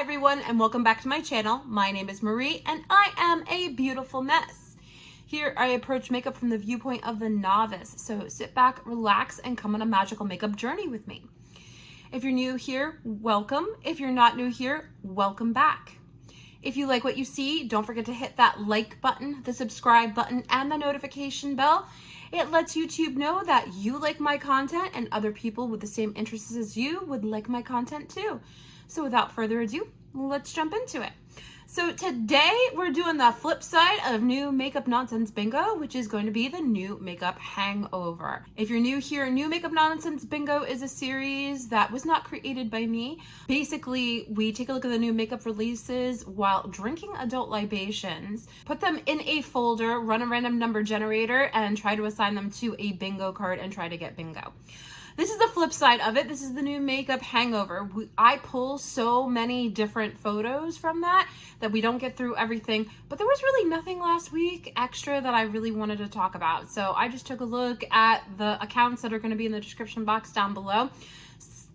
everyone, and welcome back to my channel. My name is Marie and I am a beautiful mess. Here I approach makeup from the viewpoint of the novice, so sit back, relax, and come on a magical makeup journey with me. If you're new here, welcome. If you're not new here, welcome back. If you like what you see, don't forget to hit that like button, the subscribe button, and the notification bell. It lets YouTube know that you like my content and other people with the same interests as you would like my content too. So without further ado, let's jump into it. So today we're doing the flip side of New Makeup Nonsense Bingo, which is going to be the New Makeup Hangover. If you're new here, New Makeup Nonsense Bingo is a series that was not created by me. Basically, we take a look at the new makeup releases while drinking adult libations, put them in a folder, run a random number generator, and try to assign them to a bingo card and try to get bingo. This is the flip side of it. This is the New Makeup Hangover. I pull so many different photos from that we don't get through everything, but there was really nothing last week extra that I really wanted to talk about. So I just took a look at the accounts that are going to be in the description box down below,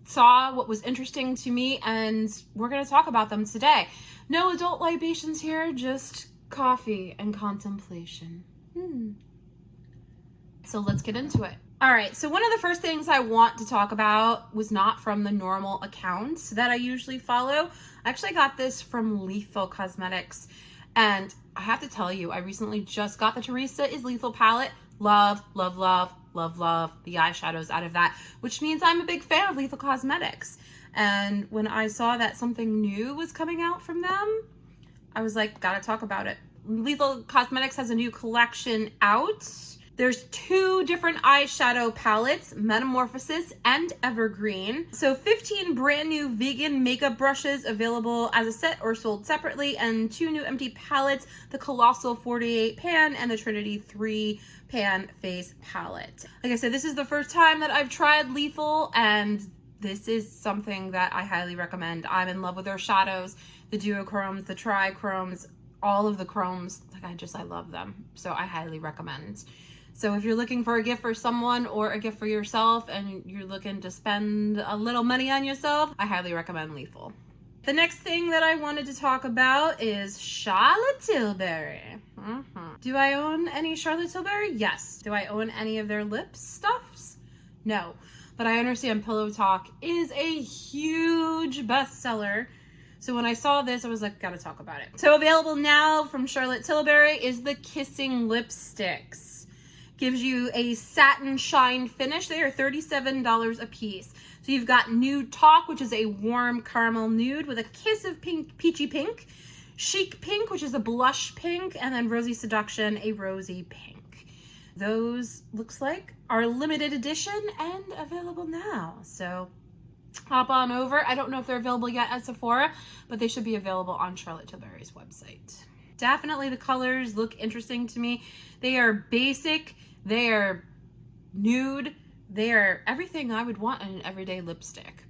saw what was interesting to me, and we're going to talk about them today. No adult libations here, just coffee and contemplation. So let's get into it. All right, so one of the first things I want to talk about was not from the normal accounts that I usually follow. I actually got this from Lethal Cosmetics, and I have to tell you, I recently just got the Teresa is Lethal palette. Love, love, love, love, love the eyeshadows out of that, which means I'm a big fan of Lethal Cosmetics. And when I saw that something new was coming out from them, I was like, gotta talk about it. Lethal Cosmetics has a new collection out. There's two different eyeshadow palettes, Metamorphosis and Evergreen. So 15 brand new vegan makeup brushes available as a set or sold separately, and two new empty palettes, the Colossal 48 pan and the Trinity 3 pan face palette. Like I said, this is the first time that I've tried Lethal, and this is something that I highly recommend. I'm in love with their shadows, the duochromes, the trichromes, all of the chromes. Like I love them. So I highly recommend. So if you're looking for a gift for someone or a gift for yourself and you're looking to spend a little money on yourself, I highly recommend Lethal. The next thing that I wanted to talk about is Charlotte Tilbury. Do I own any Charlotte Tilbury? Yes. Do I own any of their lip stuffs? No. But I understand Pillow Talk is a huge bestseller. So when I saw this, I was like, gotta talk about it. So available now from Charlotte Tilbury is the Kissing Lipsticks. Gives you a satin shine finish. They are $37 a piece. So you've got Nude Talk, which is a warm caramel nude with a kiss of pink, peachy pink. Chic Pink, which is a blush pink. And then Rosy Seduction, a rosy pink. Those, looks like, are limited edition and available now. So hop on over. I don't know if they're available yet at Sephora, but they should be available on Charlotte Tilbury's website. Definitely the colors look interesting to me. They are basic, they are nude, they are everything I would want in an everyday lipstick.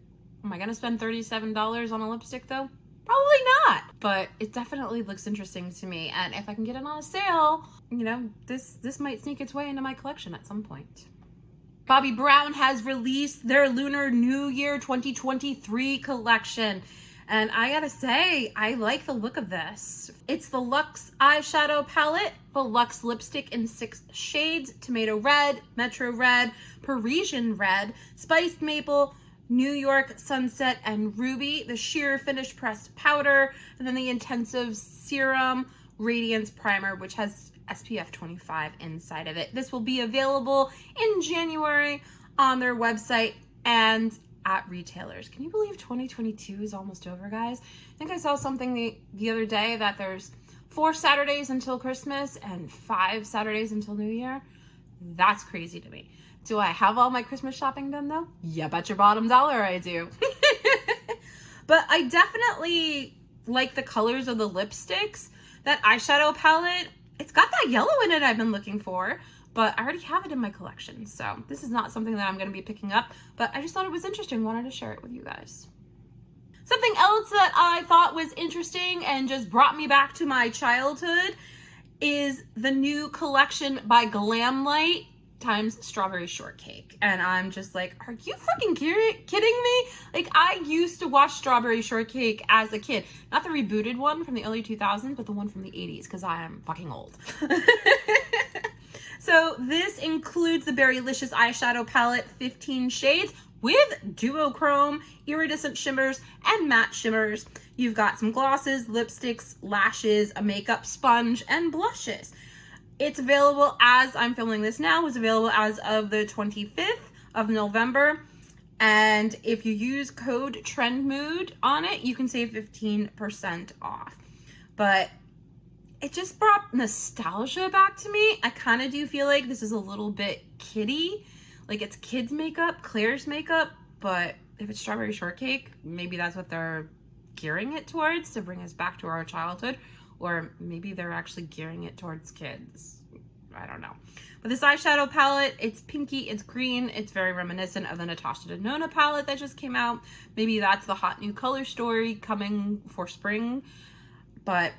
Am I gonna spend $37 on a lipstick though? Probably not, but it definitely looks interesting to me. And if I can get it on a sale, you know, this might sneak its way into my collection at some point. Bobbi Brown has released their Lunar New Year 2023 collection. And I gotta say, I like the look of this. It's the Luxe eyeshadow palette, the Luxe lipstick in 6 shades: Tomato Red, Metro Red, Parisian Red, Spiced Maple, New York Sunset, and Ruby, the Sheer Finished Pressed Powder, and then the Intensive Serum Radiance Primer, which has SPF 25 inside of it. This will be available in January on their website and at retailers. Can you believe 2022 is almost over, guys? I think I saw something the other day that there's 4 Saturdays until Christmas and 5 Saturdays until New Year. That's crazy to me. Do I have all my Christmas shopping done though? Yeah, bet your bottom dollar I do. But I definitely like the colors of the lipsticks. That eyeshadow palette, it's got that yellow in it I've been looking for, but I already have it in my collection. So this is not something that I'm going to be picking up, but I just thought it was interesting. Wanted to share it with you guys. Something else that I thought was interesting and just brought me back to my childhood is the new collection by Glamlight, times strawberry shortcake. And I'm just like, are you fucking kidding me? Like, I used to watch Strawberry Shortcake as a kid. Not the rebooted one from the early 2000s, but the one from the 80s, because I am fucking old. So this includes the Berrylicious eyeshadow palette, 15 shades, with duochrome, iridescent shimmers, and matte shimmers. You've got some glosses, lipsticks, lashes, a makeup sponge, and blushes. It's available, as I'm filming this now, was available as of the 25th of November. And if you use code TRENDMOOD on it, you can save 15% off. But it just brought nostalgia back to me. I kind of do feel like this is a little bit kiddie. Like, it's kids makeup, Claire's makeup, but if it's Strawberry Shortcake, maybe that's what they're gearing it towards, to bring us back to our childhood. Or maybe they're actually gearing it towards kids. I don't know. But this eyeshadow palette, it's pinky, it's green, it's very reminiscent of the Natasha Denona palette that just came out. Maybe that's the hot new color story coming for spring. But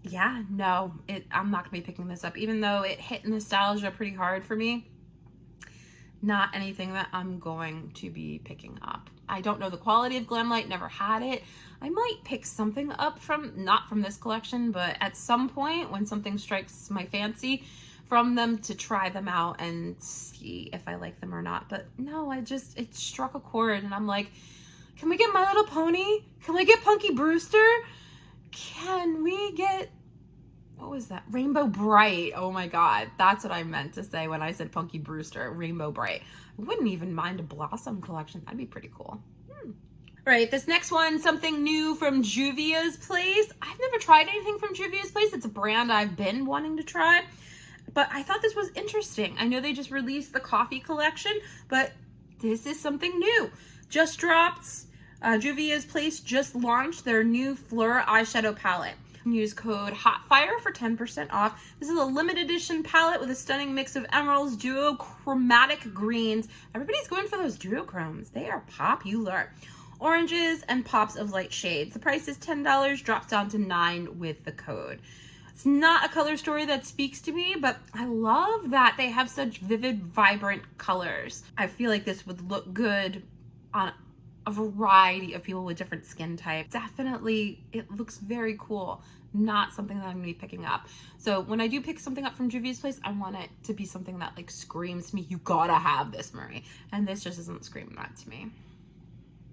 yeah, no, I'm not going to be picking this up. Even though it hit nostalgia pretty hard for me, not anything that I'm going to be picking up. I don't know the quality of Glamlight, never had it. I might pick something up not from this collection, but at some point when something strikes my fancy from them, to try them out and see if I like them or not. But no, it struck a chord, and I'm like, can we get My Little Pony? Can we get Punky Brewster? Can we get, what was that? Rainbow Bright. Oh my God. That's what I meant to say when I said Punky Brewster, Rainbow Bright. I wouldn't even mind a Blossom collection. That'd be pretty cool. Right, this next one, something new from Juvia's Place. I've never tried anything from Juvia's Place. It's a brand I've been wanting to try, but I thought this was interesting. I know they just released the coffee collection, but this is something new. Just dropped. Juvia's Place just launched their new Fleur eyeshadow palette. Use code HOTFIRE for 10% off. This is a limited edition palette with a stunning mix of emeralds, duochromatic greens. Everybody's going for those duochromes. They are popular. Oranges, and pops of light shades. The price is $10, drops down to $9 with the code. It's not a color story that speaks to me, but I love that they have such vivid, vibrant colors. I feel like this would look good on a variety of people with different skin types. Definitely, it looks very cool. Not something that I'm gonna be picking up. So when I do pick something up from Juvia's Place, I want it to be something that like screams to me, you gotta have this, Marie. And this just isn't screaming that to me.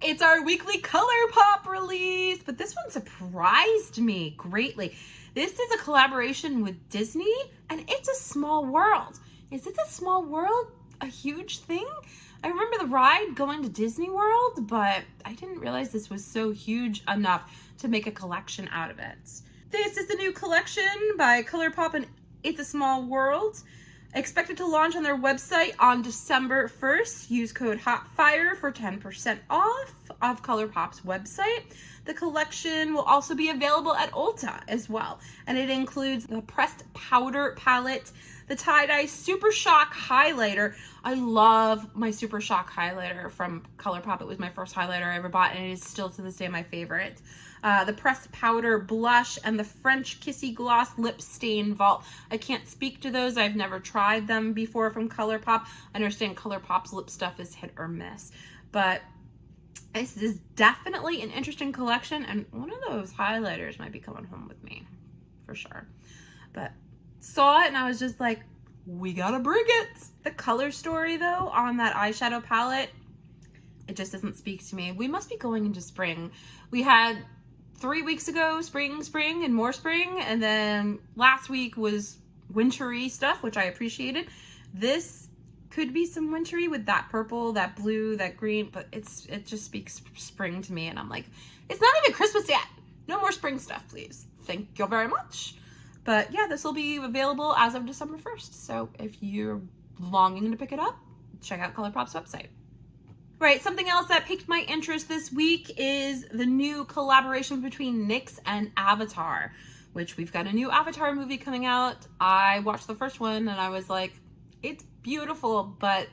It's our weekly Colourpop release, but this one surprised me greatly. This is a collaboration with Disney, and It's a Small World. Is It's a Small World a huge thing? I remember the ride going to Disney World, but I didn't realize this was so huge enough to make a collection out of it. This is the new collection by Colourpop and It's a Small World. Expected to launch on their website on December 1st. Use code HOTFIRE for 10% off of Colourpop's website. The collection will also be available at Ulta as well. And it includes the pressed powder palette, the tie-dye Super Shock highlighter. I love my Super Shock highlighter from Colourpop. It was my first highlighter I ever bought, and it is still to this day my favorite. The pressed powder blush and the French Kissy Gloss lip stain vault. I can't speak to those. I've never tried them before from Colourpop. I understand Colourpop's lip stuff is hit or miss, but this is definitely an interesting collection, and one of those highlighters might be coming home with me for sure. But saw it and I was just like, we gotta bring it. The color story though on that eyeshadow palette, it just doesn't speak to me. We must be going into spring. We had 3 weeks ago spring, and more spring, and then last week was wintry stuff, which I appreciated. This could be some wintry with that purple, that blue, that green, but it just speaks spring to me, and I'm like, it's not even Christmas yet. No more spring stuff, please. Thank you very much. But yeah, this will be available as of December 1st. So if you're longing to pick it up, check out Colourpop's website. Right, something else that piqued my interest this week is the new collaboration between NYX and Avatar, which we've got a new Avatar movie coming out. I watched the first one and I was like, it's beautiful, but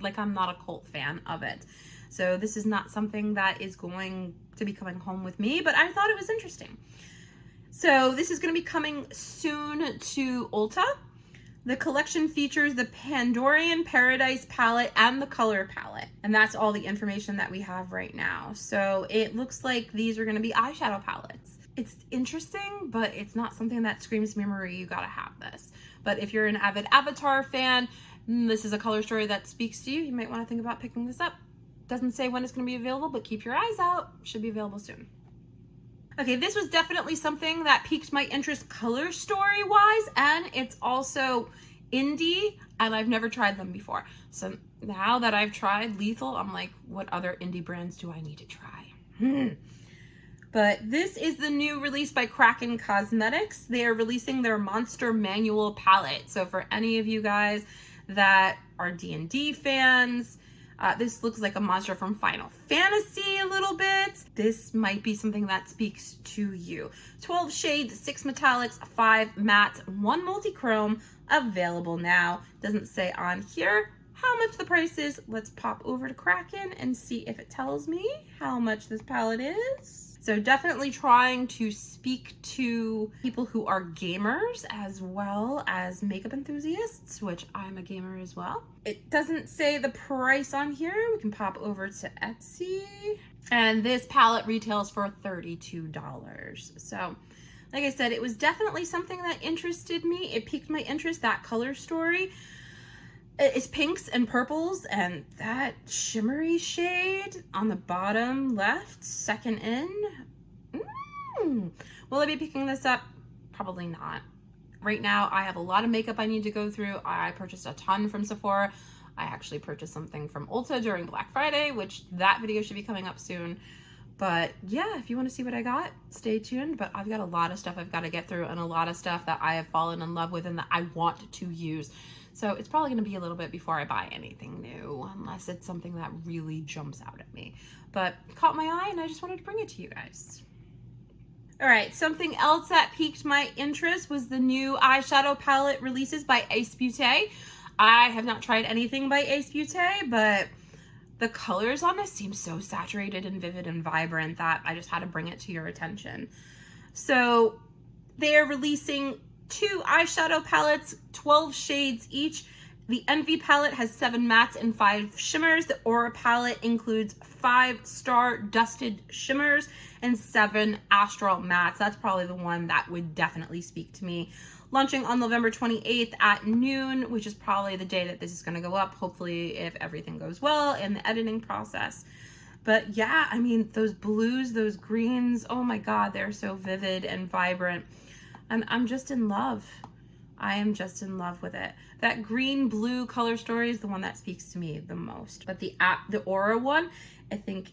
like I'm not a cult fan of it. So this is not something that is going to be coming home with me, but I thought it was interesting. So this is going to be coming soon to Ulta. The collection features the Pandorian Paradise palette and the color palette. And that's all the information that we have right now. So it looks like these are going to be eyeshadow palettes. It's interesting, but it's not something that screams to me, Marie, you gotta have this. But if you're an avid Avatar fan, this is a color story that speaks to you. You might want to think about picking this up. Doesn't say when it's going to be available, but keep your eyes out. Should be available soon. Okay, this was definitely something that piqued my interest color story wise, and it's also indie, and I've never tried them before. So now that I've tried Lethal, I'm like, what other indie brands do I need to try? But this is the new release by Kraken Cosmetics. They are releasing their Monster Manual palette. So for any of you guys that are D&D fans, this looks like a monster from Final Fantasy a little bit. This might be something that speaks to you. 12 shades, 6 metallics, 5 mattes, 1 multi-chrome, available now. Doesn't say on here how much the price is. Let's pop over to Kraken and see if it tells me how much this palette is. So definitely trying to speak to people who are gamers as well as makeup enthusiasts, which I'm a gamer as well. It doesn't say the price on here. We can pop over to Etsy. And this palette retails for $32. So like I said, it was definitely something that interested me. It piqued my interest, that color story. It's pinks and purples, and that shimmery shade on the bottom left, second in. Will I be picking this up? Probably not. Right now, I have a lot of makeup I need to go through. I purchased a ton from Sephora. I actually purchased something from Ulta during Black Friday, which that video should be coming up soon. But yeah, if you want to see what I got, stay tuned. But I've got a lot of stuff I've got to get through and a lot of stuff that I have fallen in love with and that I want to use. So it's probably going to be a little bit before I buy anything new, unless it's something that really jumps out at me. But it caught my eye and I just wanted to bring it to you guys. All right, something else that piqued my interest was the new eyeshadow palette releases by Ace Beauté. I have not tried anything by Ace Beauté, but the colors on this seem so saturated and vivid and vibrant that I just had to bring it to your attention. So they're releasing 2 eyeshadow palettes, 12 shades each. The Envy palette has 7 mattes and 5 shimmers. The Aura palette includes 5 Star Dusted shimmers and 7 Astral mattes. That's probably the one that would definitely speak to me. Launching on November 28th at noon, which is probably the day that this is going to go up, hopefully if everything goes well in the editing process. But yeah, I mean, those blues, those greens, oh my God, they're so vivid and vibrant. And I'm just in love. I am just in love with it. That green blue color story is the one that speaks to me the most. But the Aura one, I think,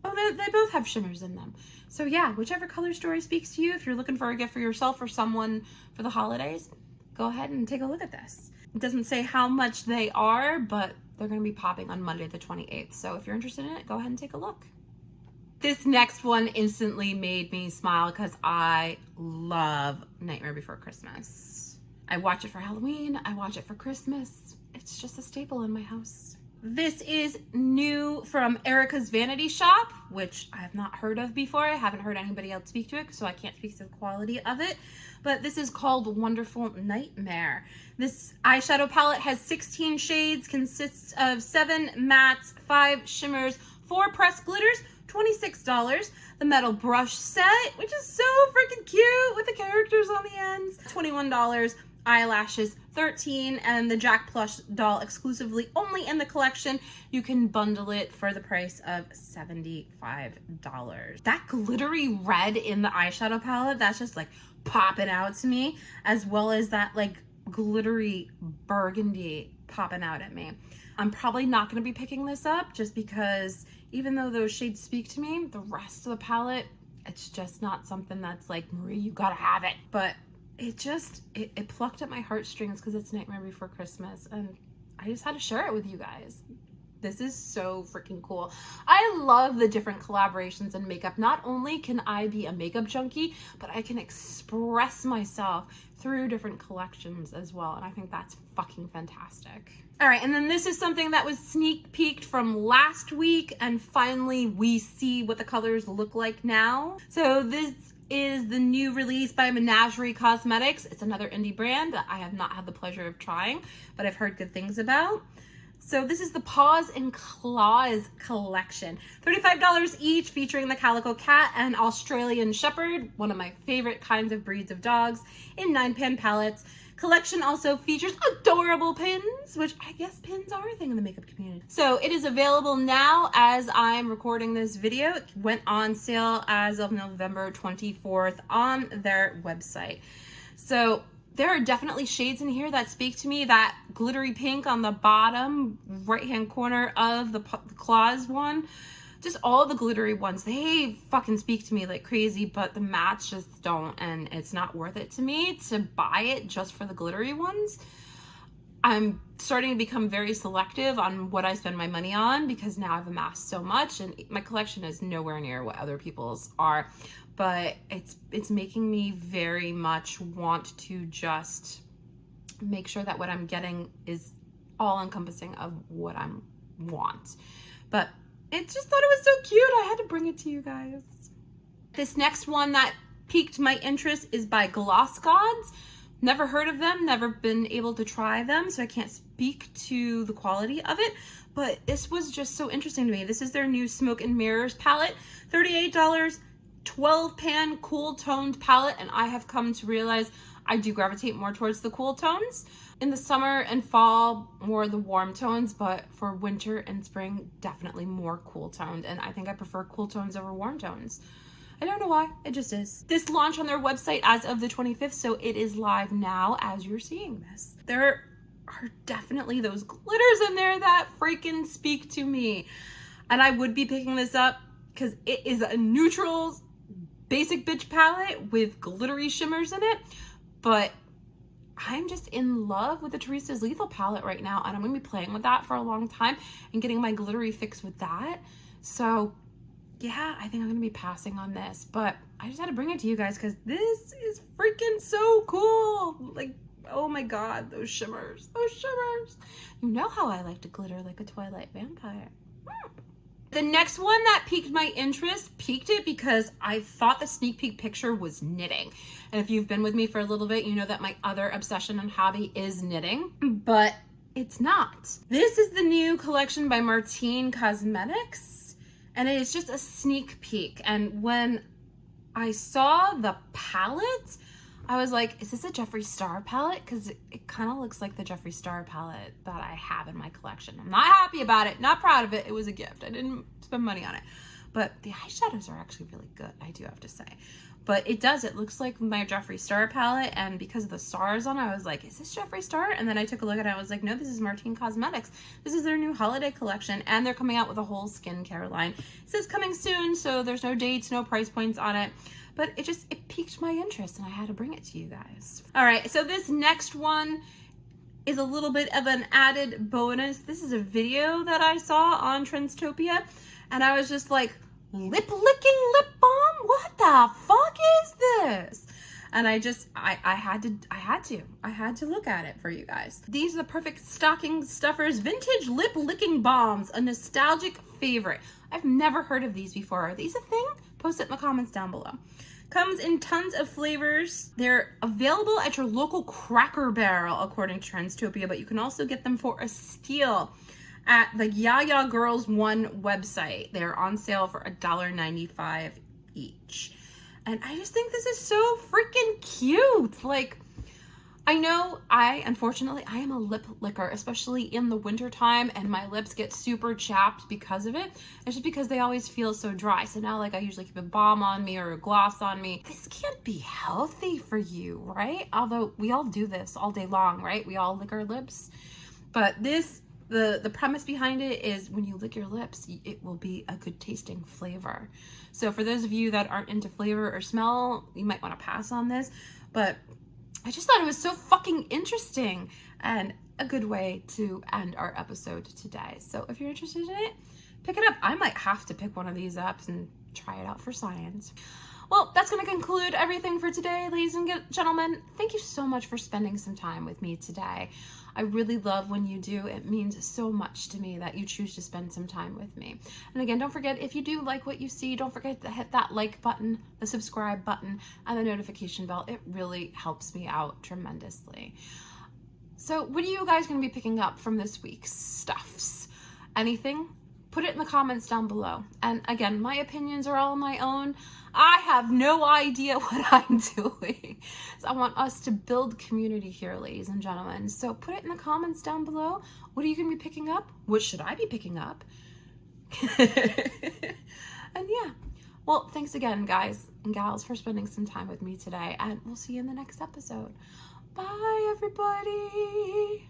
oh, they both have shimmers in them. So yeah, whichever color story speaks to you, if you're looking for a gift for yourself or someone for the holidays, go ahead and take a look at this. It doesn't say how much they are, but they're going to be popping on Monday the 28th. So if you're interested in it, go ahead and take a look. This next one instantly made me smile because I love Nightmare Before Christmas. I watch it for Halloween. I watch it for Christmas. It's just a staple in my house. This is new from Erica's Vanity Shop, which I have not heard of before. I haven't heard anybody else speak to it, so I can't speak to the quality of it. But this is called Wonderful Nightmare. This eyeshadow palette has 16 shades, consists of 7 mattes, 5 shimmers, 4 pressed glitters, $26. The metal brush set, which is so freaking cute with the characters on the ends, $21. Eyelashes, $13, and the Jack plush doll exclusively only in the collection. You can bundle it for the price of $75. That glittery red in the eyeshadow palette, that's just like popping out to me, as well as that like glittery burgundy popping out at me. I'm probably not going to be picking this up just because even though those shades speak to me, the rest of the palette, it's just not something that's like, Marie, you gotta have it. But it plucked at my heartstrings because it's Nightmare Before Christmas, and I just had to share it with you guys. This is so freaking cool. I love the different collaborations in makeup. Not only can I be a makeup junkie, but I can express myself through different collections as well, and I think that's fucking fantastic. All right, and then this is something that was sneak peeked from last week, and finally we see what the colors look like now. So this is the new release by Menagerie Cosmetics. It's another indie brand that I have not had the pleasure of trying, but I've heard good things about. So this is the Paws and Claws collection. $35 each, featuring the Calico Cat and Australian Shepherd, one of my favorite kinds of breeds of dogs, in 9-pan palettes. Collection also features adorable pins, which I guess pins are a thing in the makeup community. So it is available now as I'm recording this video. It went on sale as of November 24th on their website. So there are definitely shades in here that speak to me. That glittery pink on the bottom right-hand corner of the Claws one. Just all the glittery ones, they fucking speak to me like crazy, but the mattes just don't, and it's not worth it to me to buy it just for the glittery ones. I'm starting to become very selective on what I spend my money on because now I've amassed so much and my collection is nowhere near what other people's are. But it's making me very much want to just make sure that what I'm getting is all encompassing of what I want. But it just thought it was so cute. I had to bring it to you guys. This next one that piqued my interest is by Gloss Gods. Never heard of them, never been able to try them, so I can't speak to the quality of it, but this was just so interesting to me. This is their new Smoke and Mirrors palette, $38, 12-pan cool toned palette, and I have come to realize I do gravitate more towards the cool tones. In the summer and fall, more the warm tones, but for winter and spring, definitely more cool toned, and I think I prefer cool tones over warm tones. I don't know why, it just is. This launched on their website as of the 25th, so it is live now as you're seeing this. There are definitely those glitters in there that freaking speak to me. And I would be picking this up because it is a neutral, basic bitch palette with glittery shimmers in it, but I'm just in love with the Teresa's Lethal palette right now, and I'm gonna be playing with that for a long time and getting my glittery fix with that. So yeah, I think I'm gonna be passing on this, but I just had to bring it to you guys because this is freaking so cool. Like, oh my God, those shimmers, those shimmers. You know how I like to glitter like a Twilight vampire. The next one that piqued my interest, piqued it because I thought the sneak peek picture was knitting. And if you've been with me for a little bit, you know that my other obsession and hobby is knitting, but it's not. This is the new collection by Martine Cosmetics. And it is just a sneak peek. And when I saw the palette, I was like, is this a Jeffree Star palette? Because it kind of looks like the Jeffree Star palette that I have in my collection. I'm not happy about it, not proud of it. It was a gift. I didn't spend money on it. But the eyeshadows are actually really good, I do have to say. But it looks like my Jeffree Star palette, and because of the stars on it, I was like, is this Jeffree Star? And then I took a look at it, I was like, no, this is Martine Cosmetics. This is their new holiday collection, and they're coming out with a whole skincare line. It says coming soon, so there's no dates, no price points on it, but it piqued my interest, and I had to bring it to you guys. All right, so this next one is a little bit of an added bonus. This is a video that I saw on Trendstopia, and I was just like, lip licking lip balm? What the fuck is this? And I had to look at it for you guys. These are the perfect stocking stuffers vintage lip licking balms, a nostalgic favorite. I've never heard of these before. Are these a thing? Post it in the comments down below. Comes in tons of flavors. They're available at your local Cracker Barrel, according to Trendstopia, but you can also get them for a steal at the Yaya Girls One website. They're on sale for $1.95 each. And I just think this is so freaking cute. Like, I know unfortunately, I am a lip licker, especially in the winter time, and my lips get super chapped because of it. It's just because they always feel so dry. So now, like, I usually keep a balm on me or a gloss on me. This can't be healthy for you, right? Although we all do this all day long, right? We all lick our lips. But this, the premise behind it is when you lick your lips, it will be a good tasting flavor. So for those of you that aren't into flavor or smell, you might want to pass on this. But I just thought it was so fucking interesting and a good way to end our episode today. So if you're interested in it, pick it up. I might have to pick one of these up and try it out for science. Well, that's going to conclude everything for today, ladies and gentlemen. Thank you so much for spending some time with me today. I really love when you do. It means so much to me that you choose to spend some time with me. And again, don't forget, if you do like what you see, don't forget to hit that like button, the subscribe button, and the notification bell. It really helps me out tremendously. So what are you guys going to be picking up from this week's stuffs? Anything? Put it in the comments down below. And again, my opinions are all my own. I have no idea what I'm doing. So I want us to build community here, ladies and gentlemen. So put it in the comments down below. What are you going to be picking up? What should I be picking up? And yeah. Well, thanks again, guys and gals, for spending some time with me today. And we'll see you in the next episode. Bye, everybody.